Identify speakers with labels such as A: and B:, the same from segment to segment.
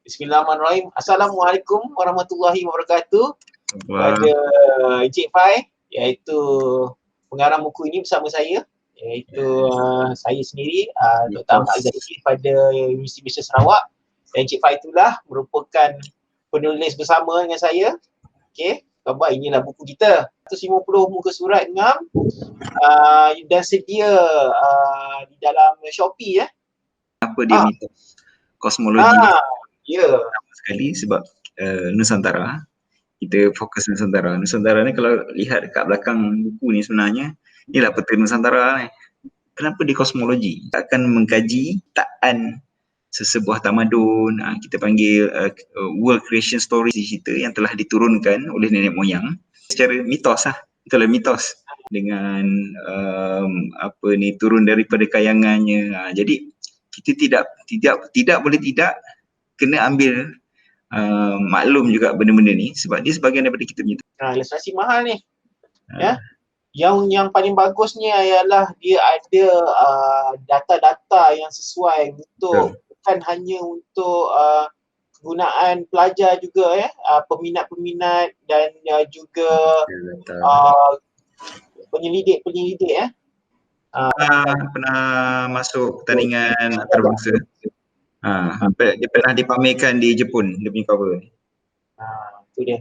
A: Bismillahirrahmanirrahim. Assalamualaikum warahmatullahi wabarakatuh.
B: Wah,
A: Kepada Encik Fai, iaitu pengarang buku ini bersama saya, iaitu saya sendiri, Dr. Ahmad Al-Zahidi pada Universiti Malaysia Sarawak. Dan Encik Fai itulah merupakan penulis bersama dengan saya. Okey, khabar inilah buku kita. 150 muka surat ngam dan sedia di dalam Shopee ya.
B: apa dia mitos kosmologi ni
A: Ya.
B: sekali sebab Nusantara, kita fokus Nusantara. Nusantara ni kalau lihat dekat belakang buku ni sebenarnya, inilah peta Nusantara ni. Kenapa dia kosmologi? Kita akan mengkaji taan sesebuah tamadun, kita panggil world creation story, cerita yang telah diturunkan oleh nenek moyang secara mitos lah. Itulah mitos dengan turun daripada kayangannya. Jadi kita tidak boleh tidak kena ambil maklum juga benda-benda ni sebab dia sebahagian daripada kita punya.
A: Ilustrasi mahal ni. Ya. Yang paling bagusnya ialah dia ada data-data yang sesuai untuk bukan hanya untuk kegunaan pelajar juga ya, peminat-peminat dan juga penyelidik ya.
B: Pernah masuk pertandingan antarabangsa. Dia pernah dipamerkan di Jepun, dia punya cover.
A: Itu dia.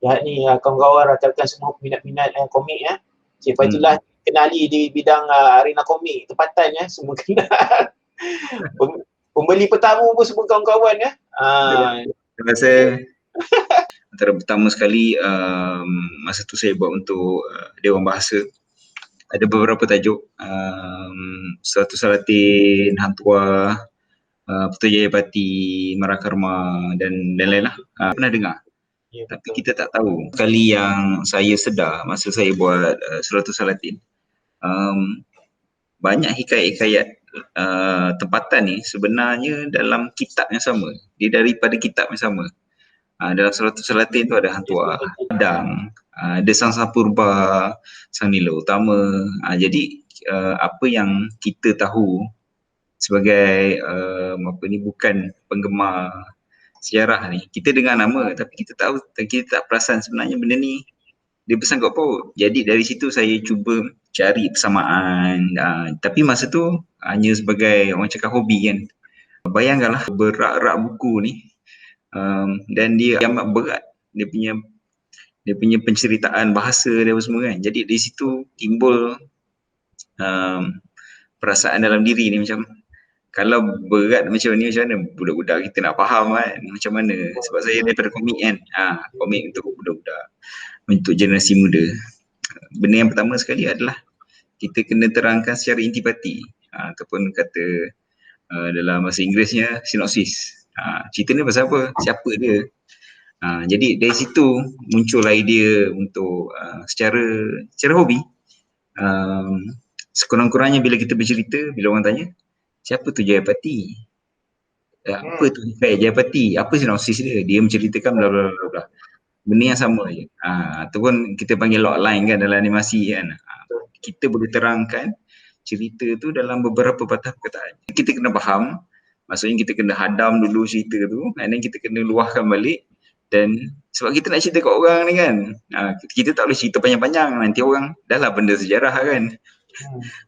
A: Ya ni kawan-kawan rakan-rakan semua peminat-peminat komik ya. Cik Fai itulah kenali di bidang arena komik tempatan ya, semua kenal. Pembeli pertama pun semua kawan-kawan ya.
B: Terima kasih. Antara pertama sekali masa tu saya buat untuk Dewan Bahasa. Ada beberapa tajuk, Seratus Salatin, Hang Tuah, Putrajaya Pati, Marakarma dan lain-lain lah. Pernah dengar? Ya, tapi kita tak tahu. Kali yang saya sedar masa saya buat Seratus Salatin, banyak hikayat-hikayat tempatan ni sebenarnya dalam kitab yang sama. Dia daripada kitab yang sama. Dalam Seratus Salatin tu ada Hang Tuah, Padang, ada Sang Sapurba, Sang Nila Utama. Jadi apa yang kita tahu sebagai bukan penggemar sejarah ni, kita dengar nama tapi kita tahu, kita tak perasan sebenarnya benda ni dia bersangkut paut. Jadi dari situ saya cuba cari persamaan, tapi masa tu hanya sebagai orang cakap hobi kan. Bayangkanlah berak-rak buku ni, dan dia amat berat dia punya penceritaan bahasa dia semua kan. Jadi dari situ timbul perasaan dalam diri ni macam, kalau berat macam ni, macam mana budak-budak kita nak faham kan macam mana. Sebab saya daripada komik kan, komik untuk budak-budak, untuk generasi muda. Benda yang pertama sekali adalah kita kena terangkan secara intipati, ataupun kata dalam bahasa Inggerisnya sinopsis. Cerita ni pasal apa, siapa dia. Jadi dari situ muncul idea untuk secara hobi, sekurang-kurangnya bila kita bercerita, bila orang tanya siapa tu Jayapati, apa tu hikayat Jayapati, apa sinopsis dia, dia menceritakan bla bla bla bla. Benda yang sama je. Ataupun kita panggil logline kan dalam animasi kan. Kita boleh terangkan cerita tu dalam beberapa patah perkataan. Kita kena faham, maksudnya kita kena hadam dulu cerita tu, and then kita kena luahkan balik. Dan sebab kita nak cerita kat orang ni kan, kita tak boleh cerita panjang-panjang, nanti orang dah lah benda sejarah kan.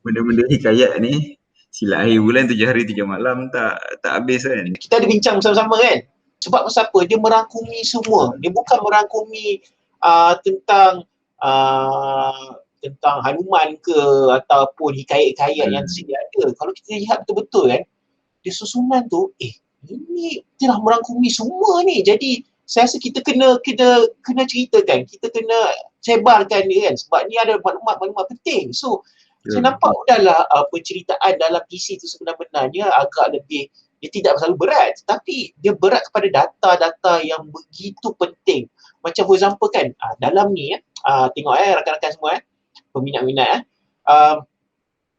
B: Benda-benda hikayat ni sila akhir bulan 7 hari 3 malam tak habis kan.
A: Kita ada bincang bersama-sama kan. Sebab pasal apa? Dia merangkumi semua. Dia bukan merangkumi tentang Hanuman ke ataupun hikayat-hikayat yang sedia ada. Kalau kita lihat betul-betul kan, dia susunan tu ini telah merangkumi semua ni. Jadi saya rasa kita kena ceritakan, kita kena sebarkan dia kan, sebab ni ada maklumat-maklumat penting. So saya nampak udahlah penceritaan dalam PC tu sebenarnya agak lebih, dia tidak selalu berat, tapi dia berat kepada data-data yang begitu penting. Macam for example kan, dalam ni tengok rakan-rakan semua peminat-minat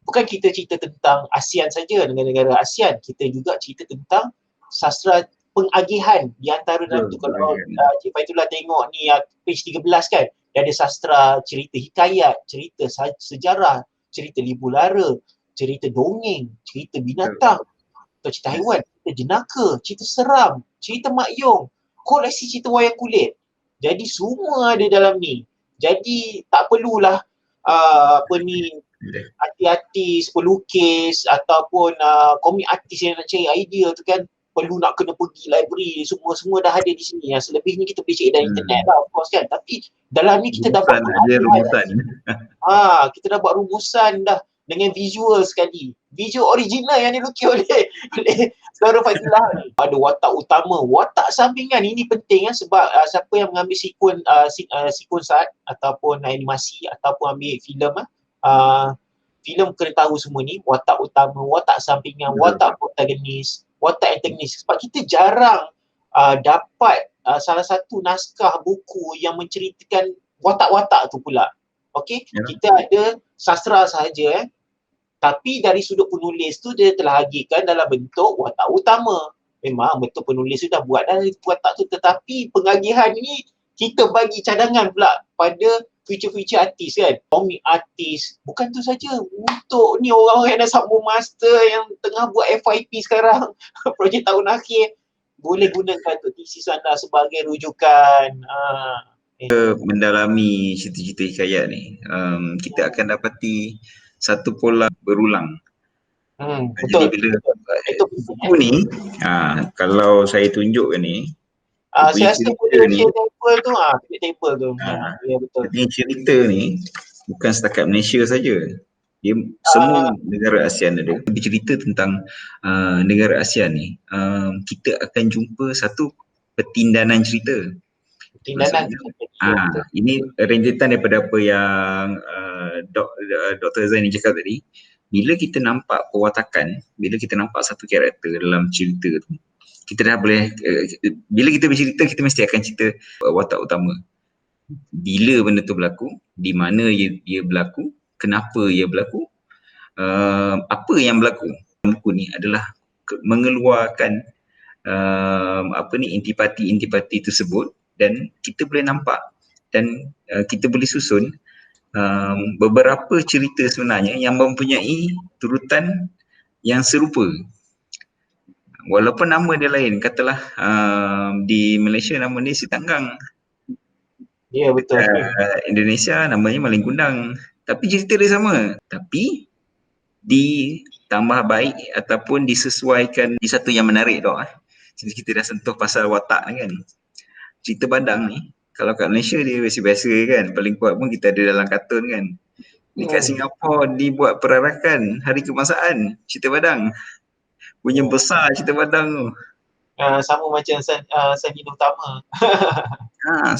A: bukan kita cerita tentang ASEAN saja, negara-negara ASEAN, kita juga cerita tentang sastra pengagihan di antara dalam tu. Kalau Cik Faitullah tengok ni page 13 kan, dia ada sastra cerita hikayat, cerita sejarah, cerita libu lara, cerita dongeng, cerita binatang. atau cerita haiwan, cerita jenaka, cerita seram, cerita Mak Yong, koleksi cerita wayang kulit. Jadi semua ada dalam ni. Jadi tak perlulah artis, pelukis ataupun komik artis yang nak cari idea tu kan perlu nak kena pergi library, semua dah ada di sini. Yang selebihnya kita boleh cari dari internet lah, of course kan. Tapi dalam ni kita dapat
B: rumusan.
A: Kita dah buat rumusan dah dengan visual sekali. Visual original yang dilukis oleh Saudara Fadilah ni. Ada watak utama, watak sampingan. Ini penting sebab siapa yang mengambil sekuensat ataupun animasi ataupun ambil filem filem kena tahu semua ni, watak utama, watak sampingan, watak protagonis, watak antagonis. Sebab kita jarang dapat salah satu naskah buku yang menceritakan watak-watak tu pula. Okey, kita ada sastra sahaja tapi dari sudut penulis tu dia telah hadirkan dalam bentuk watak utama. Memang betul penulis tu dah buat dah watak tu, tetapi pengagihan ni kita bagi cadangan pula pada future artis kan, komik artis. Bukan tu saja, untuk ni orang-orang yang dah sambung master yang tengah buat FYP sekarang projek tahun akhir, boleh gunakan untuk thesis anda sebagai rujukan.
B: Mendalami cerita-cerita hikayat ni, kita akan dapati satu pola berulang.
A: Betul.
B: Jadi bila buku ni, kalau saya tunjukkan ni,
A: saya rasa boleh share table tu, table tu. Ya betul.
B: Jadi cerita ni bukan setakat Malaysia saja. Dia semua negara ASEAN ada. Bercerita tentang negara ASEAN ni, kita akan jumpa satu pertindanan cerita. Ini rentetan daripada apa yang Dr. Zain cakap tadi. Bila kita nampak pewatakan, bila kita nampak satu karakter dalam cerita tu, kita dah boleh, bila kita bercerita, kita mesti akan cerita watak utama. Bila benda tu berlaku, di mana ia berlaku, kenapa ia berlaku, apa yang berlaku. Buku ni adalah mengeluarkan intipati tersebut, dan kita boleh nampak dan kita boleh susun beberapa cerita sebenarnya yang mempunyai turutan yang serupa. Walaupun nama dia lain, katalah di Malaysia nama dia Si Tanggang.
A: Ya betul.
B: Indonesia namanya Malin Kundang. Tapi cerita dia sama. Tapi ditambah baik ataupun disesuaikan di satu yang menarik tau. Jadi kita dah sentuh pasal watak ni kan. Cerita Badang ni, kalau kat Malaysia dia biasa-biasa kan. Paling kuat pun kita ada dalam kartun kan. Dekat Singapura dibuat perarakan Hari Kebangsaan, cerita Badang. Punya besar cerita Badang tu.
A: Sama macam Sanila Utama.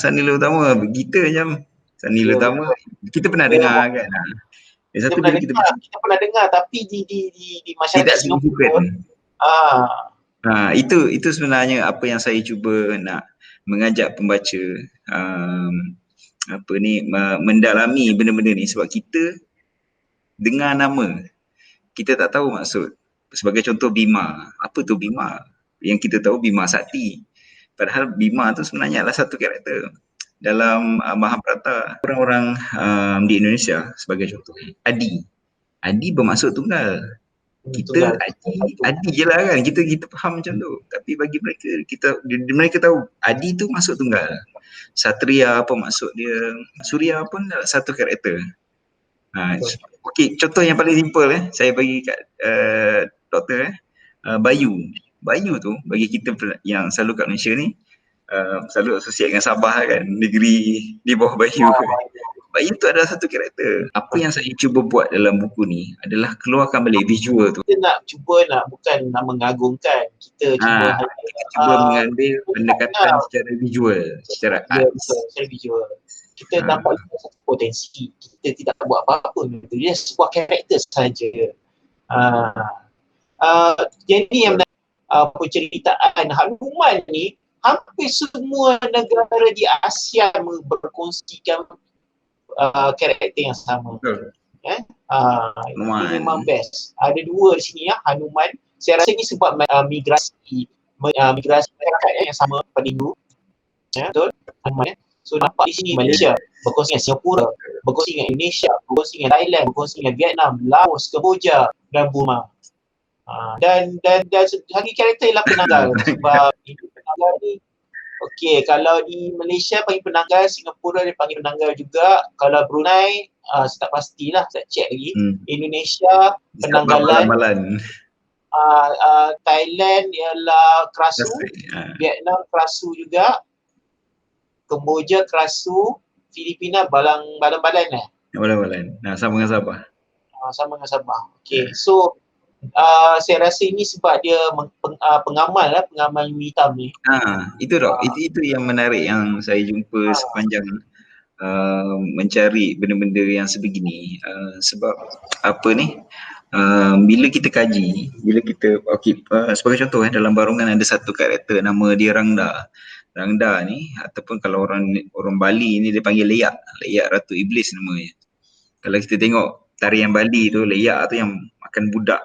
B: Sanila Utama, begitu macam Sanila Utama. Kita pernah dengar kan.
A: Kita pernah dengar tapi di masyarakat Singapura.
B: Itu sebenarnya apa yang saya cuba nak mengajak pembaca mendalami benda-benda ni, sebab kita dengar nama, kita tak tahu maksud. Sebagai contoh Bima, apa tu Bima? Yang kita tahu Bima Sakti. Padahal Bima tu sebenarnya adalah satu karakter dalam Mahabharata. Orang-orang di Indonesia sebagai contoh, Adi bermaksud tunggal. Kita Adi je lah kan, kita faham macam tu. Tapi bagi mereka, mereka tahu Adi tu maksud tunggal. Satria apa maksud dia, Surya pun satu karakter. Okey, contoh yang paling simple saya bagi kat doktor Bayu tu bagi kita yang selalu kat Malaysia ni, selalu associate dengan Sabah kan, negeri di bawah Bayu. Bayu tu adalah satu karakter. Apa yang saya cuba buat dalam buku ni adalah keluarkan balik visual tu.
A: Kita bukan nak mengagungkan, kita
B: cuba mengambil pendekatan secara visual, secara art.
A: Secara visual. Kita nampak satu potensi. Kita tidak buat apa-apa. Dia sebuah karakter sahaja. Jadi yang penceritaan Hanuman ni, hampir semua negara di ASEAN berkongsikan karakter yang sama. Ini memang best. Ada dua di sini Hanuman. Saya rasa ini sebab migrasi masyarakat yang sama pada Hindu. Betul? Hanuman. So nampak di sini Malaysia berkongsi dengan Singapura, berkongsi dengan Indonesia, berkongsi dengan Thailand, berkongsi dengan Vietnam, Laos, Kemboja dan Burma. Dan segi karakter ialah penanggal sebab ini penanggal ni okey, kalau di Malaysia panggil penanggal, Singapura dia panggil penanggal juga. Kalau Brunei saya tak pastilah, tak check lagi. Indonesia penanggalan, Thailand ialah kerasu, Vietnam kerasu juga, Kemboja kerasu, Filipina balan-balan
B: Balan-balan. Sama dengan Sabah.
A: Sama dengan Sabah. Okey, so saya rasa ini sebab dia pengamal ilmu hitam ni.
B: Itu itu yang menarik yang saya jumpa sepanjang mencari benda-benda yang sebegini. Sebab bila kita kaji, bila kita sebagai contoh dalam barongan ada satu karakter nama dia Rangda. Rangda ni ataupun kalau orang Bali ni dia panggil Leyak Ratu Iblis namanya. Kalau kita tengok tarian Bali tu, Leyak tu yang makan budak,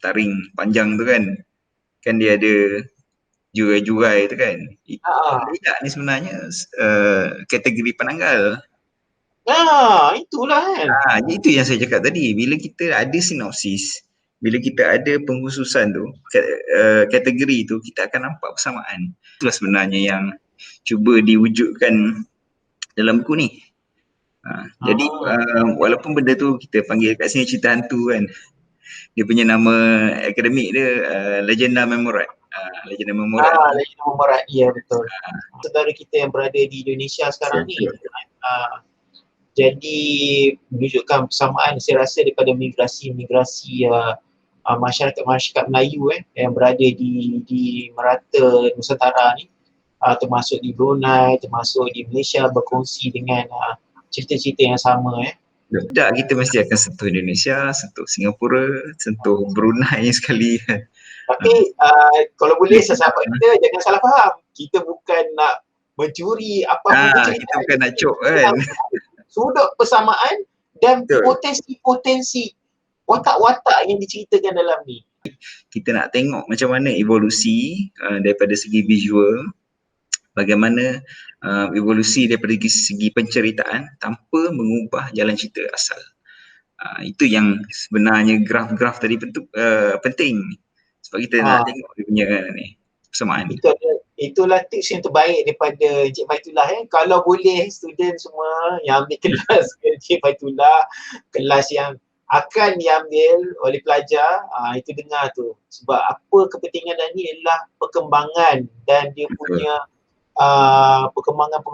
B: taring panjang tu kan dia ada jurai-jurai tu kan. Leyak ni sebenarnya kategori penanggal.
A: Itulah kan.
B: Itu yang saya cakap tadi, bila kita ada sinopsis, bila kita ada pengkhususan tu, kategori tu, kita akan nampak persamaan. Itulah sebenarnya yang cuba diwujudkan dalam buku ni. Jadi walaupun benda tu kita panggil kat sini cerita hantu kan, dia punya nama akademik dia Legenda Memorat. Legenda Memorat.
A: Legenda Memorat, ya betul. Saudara kita yang berada di Indonesia sekarang ni, jadi menunjukkan persamaan saya rasa daripada migrasi masyarakat Melayu yang berada di merata Nusantara ni, termasuk di Brunei, termasuk di Malaysia, berkongsi dengan cerita-cerita yang sama.
B: Tak, kita mesti akan sentuh Indonesia, sentuh Singapura, sentuh Brunei sekali.
A: Tapi kalau boleh sahabat kita jangan salah faham. Kita bukan nak mencuri apa-apa cerita.
B: Kita bukan nak cop kan.
A: Sudut persamaan dan potensi-potensi watak-watak yang diceritakan dalam ni.
B: Kita nak tengok macam mana evolusi daripada segi visual, bagaimana evolusi daripada segi penceritaan tanpa mengubah jalan cerita asal. Itu yang sebenarnya graf-graf tadi penting sebab kita nak tengok dia punya persamaan.
A: Itulah tips yang terbaik daripada Encik Faitullah. Kalau boleh student semua yang ambil kelas Encik Faitullah, kelas yang akan diambil oleh pelajar, itu dengar tu. Sebab apa kepentingan dan ni adalah perkembangan dan dia punya perkembangan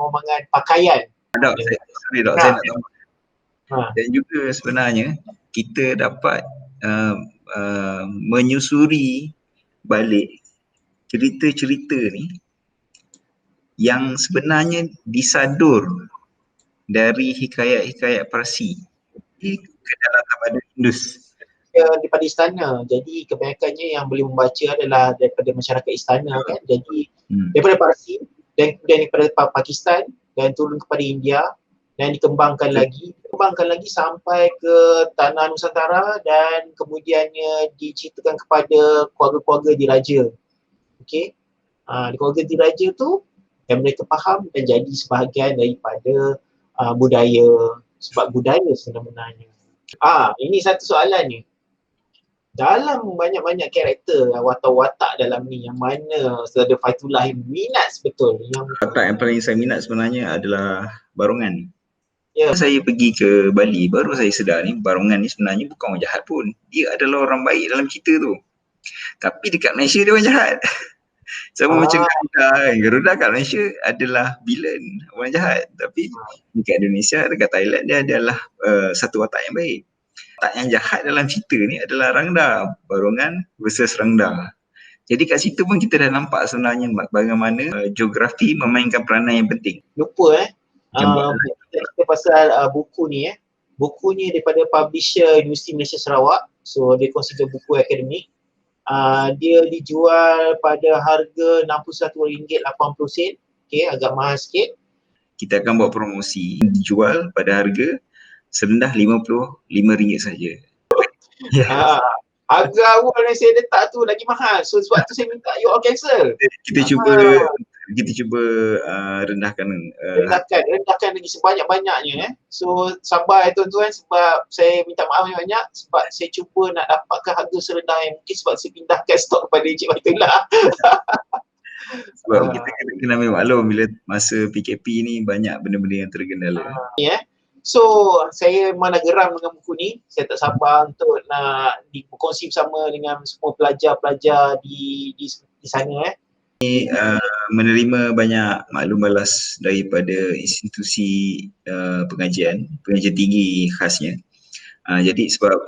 A: pakaian.
B: Saya nak tambah. Dan juga sebenarnya kita dapat menyusuri balik cerita-cerita ni yang sebenarnya disadur dari hikayat-hikayat Parsi ke dalam tamadun Indus.
A: Daripada istana. Jadi kebanyakannya yang boleh membaca adalah daripada masyarakat istana kan. Jadi daripada Parsi dan daripada Pakistan dan turun kepada India dan dikembangkan lagi sampai ke tanah Nusantara dan kemudiannya diceritakan kepada keluarga-keluarga diraja. Okey. Di keluarga diraja tu dan mereka faham dan jadi sebahagian daripada budaya, sebab budaya sebenarnya. Ini satu soalan ni. Dalam banyak-banyak karakter watak-watak dalam ni, yang mana Saudara Faitullah minat betul?
B: Watak yang paling saya minat sebenarnya adalah Barongan. Saya pergi ke Bali, baru saya sedar ni Barongan ni sebenarnya bukan orang jahat pun. Dia adalah orang baik dalam cerita tu. Tapi dekat Malaysia dia orang jahat. Sama macam Garuda kan. Garuda kat Malaysia adalah villain, orang jahat. Tapi dekat Indonesia, dekat Thailand dia adalah satu watak yang baik. Watak yang jahat dalam cerita ni adalah Rangda. Barongan versus Rangda. Jadi kat situ pun kita dah nampak sebenarnya bagaimana geografi memainkan peranan yang penting.
A: Lupa kita pasal buku ni Buku ni daripada publisher Universiti Malaysia Sarawak. So dia consider buku akademik. Dia dijual pada harga RM61.80. Okay, agak mahal sikit.
B: Kita akan buat promosi, dijual pada harga serendah RM55 saja.
A: Harga awal yang saya letak tu lagi mahal. So sebab tu saya minta you all cancel.
B: Kita cuba kita cuba rendahkan
A: rendahkan lagi sebanyak-banyaknya. So sabar tuan-tuan, sebab saya minta maaf banyak sebab saya cuba nak dapatkan harga serendah yang mungkin sebab saya pindahkan stok kepada Encik Faitullah.
B: sebab kita kena ambil maklum bila masa PKP ni banyak benda-benda yang tergendala.
A: So saya memang dah geram dengan buku ni. Saya tak sabar untuk nak berkongsi bersama dengan semua pelajar-pelajar di sana.
B: Menerima banyak maklum balas daripada institusi pengajian tinggi khasnya. Jadi sebab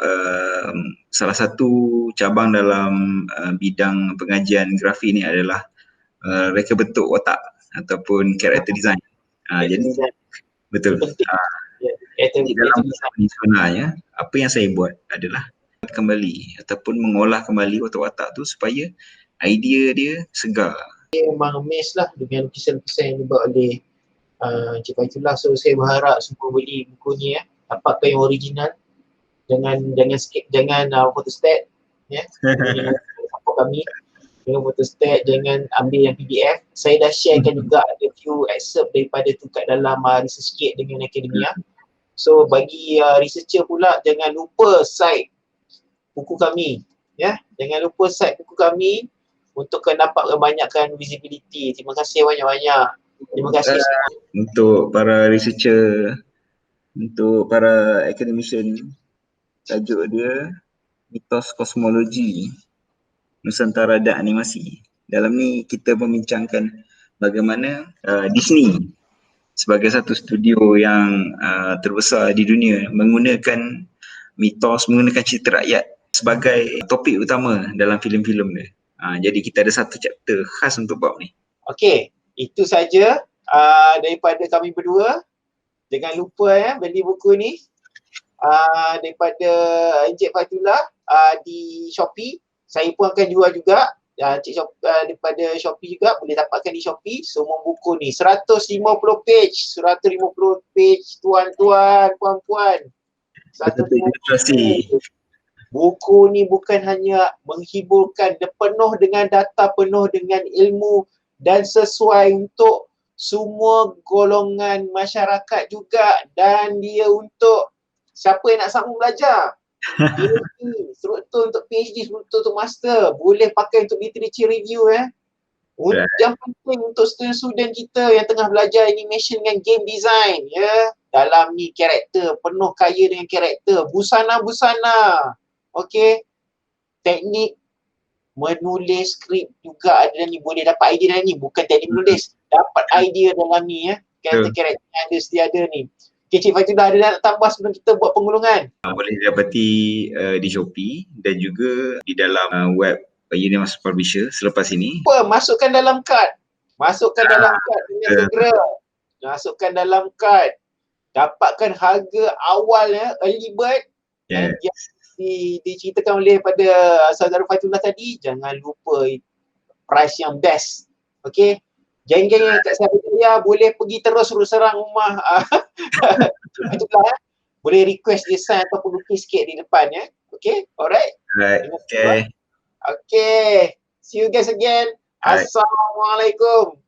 B: salah satu cabang dalam bidang pengajian grafi ni adalah reka bentuk watak ataupun character design. Jadi betul. Jadi dalam ni sebenarnya apa yang saya buat adalah kembali ataupun mengolah kembali watak-watak tu supaya idea dia segar.
A: Saya memang amazed lah dengan lukisan-lukisan yang dibuat oleh Encik Faitullah. So saya berharap semua beli buku ni dapatkan yang original. Jangan photostat dengan support kami. Dengan photostat, jangan ambil yang PDF. Saya dah sharekan juga ada few excerpt daripada tu kat dalam research kit dengan akademia. So bagi researcher pula, jangan lupa cite buku kami. Jangan lupa cite buku kami untuk dapat membanyakkan visibility. Terima kasih banyak-banyak. Terima kasih semua.
B: Untuk para researcher, untuk para academician, tajuk dia Mitos Kosmologi Nusantara dan Animasi. Dalam ni kita membincangkan bagaimana Disney sebagai satu studio yang terbesar di dunia menggunakan mitos, menggunakan cerita rakyat sebagai topik utama dalam filem-filem dia. Jadi kita ada satu chapter khas untuk bab ni.
A: Okey, itu saja daripada kami berdua. Jangan lupa beli buku ni daripada Encik Faitullah di Shopee. Saya pun akan jual juga. Daripada Shopee juga boleh dapatkan di Shopee semua buku ni 150 page tuan-tuan, puan-puan. 150 page. Buku ni bukan hanya menghiburkan, dia penuh dengan data, penuh dengan ilmu dan sesuai untuk semua golongan masyarakat juga, dan dia untuk siapa yang nak sambung belajar. Struktur untuk PhD, struktur untuk master, boleh pakai untuk literature review. Yang penting untuk student-student kita yang tengah belajar animation dengan game design, dalam ni karakter, penuh kaya dengan karakter, busana-busana. Okey, teknik menulis skrip juga ada dalam ni, boleh dapat idea dalam ni, bukan teknik menulis, dapat idea dalam ni karakter-karakter yang ada sedia ada ni. Okay, Cik Faitullah, ada nak tambah sebelum kita buat penggulungan?
B: Boleh didapati di Shopee dan juga di dalam web Universal Publisher selepas ini.
A: Masukkan dalam kad. Masukkan dalam kad dengan segera. Masukkan dalam kad. Dapatkan harga awal early bird. Yang diceritakan oleh pada saudara Faitullah tadi. Jangan lupa price yang best. Okay. Geng-geng yang kat Sarawak boleh pergi terus serang rumah Faitullah. Boleh request design ataupun lukis sikit di depan. Okay, alright?
B: Okay.
A: Okay. See you guys again. Assalamualaikum.